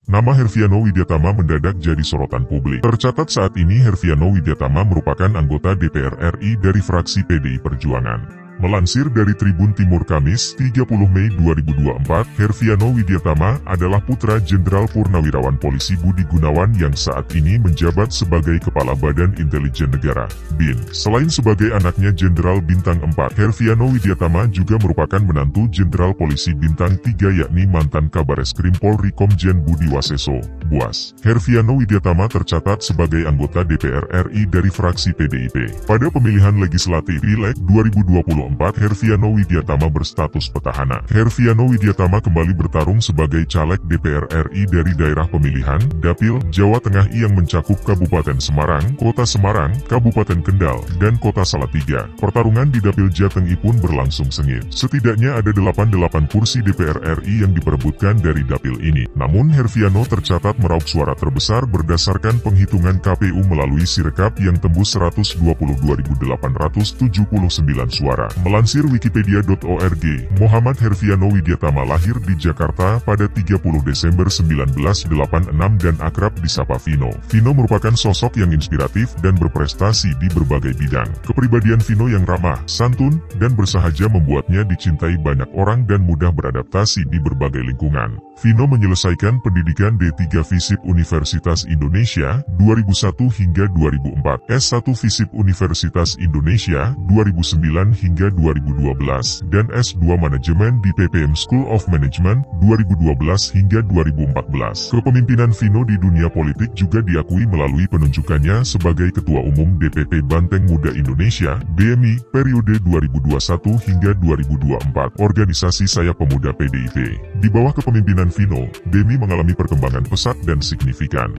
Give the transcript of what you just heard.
Nama Herviano Widyatama mendadak jadi sorotan publik. Tercatat saat ini Herviano Widyatama merupakan anggota DPR RI dari fraksi PDI Perjuangan. Melansir dari Tribun Timur Kamis, 30 Mei 2024, Herviano Widyatama adalah putra Jenderal Purnawirawan Polisi Budi Gunawan yang saat ini menjabat sebagai Kepala Badan Intelijen Negara, BIN. Selain sebagai anaknya Jenderal Bintang 4, Herviano Widyatama juga merupakan menantu Jenderal Polisi Bintang 3 yakni mantan Kabareskrim Polri Komjen Budi Waseso, Buas. Herviano Widyatama tercatat sebagai anggota DPR RI dari fraksi PDIP. Pada pemilihan legislatif Pileg 2024, Herviano Widyatama berstatus petahana. Herviano Widyatama kembali bertarung sebagai caleg DPR RI dari daerah pemilihan Dapil, Jawa Tengah yang mencakup Kabupaten Semarang, Kota Semarang, Kabupaten Kendal, dan Kota Salatiga. Pertarungan di Dapil Jateng pun berlangsung sengit. Setidaknya ada 88 kursi DPR RI yang diperebutkan dari Dapil ini. Namun Herviano tercatat meraup suara terbesar berdasarkan penghitungan KPU melalui Sirekap yang tembus 122.879 suara. Melansir wikipedia.org, Muhammad Herviano Widyatama lahir di Jakarta pada 30 Desember 1986 dan akrab disapa Vino. Vino merupakan sosok yang inspiratif dan berprestasi di berbagai bidang. Kepribadian Vino yang ramah, santun, dan bersahaja membuatnya dicintai banyak orang dan mudah beradaptasi di berbagai lingkungan. Vino menyelesaikan pendidikan D3 FISIP Universitas Indonesia 2001 hingga 2004, S1 FISIP Universitas Indonesia 2009 hingga 2012, dan S2 Manajemen di PPM School of Management 2012 hingga 2014. Kepemimpinan Vino di dunia politik juga diakui melalui penunjukannya sebagai Ketua Umum DPP Banteng Muda Indonesia (BMI) periode 2021 hingga 2024, organisasi sayap pemuda PDIP. Di bawah kepemimpinan Vino, BMI mengalami perkembangan pesat dan signifikan.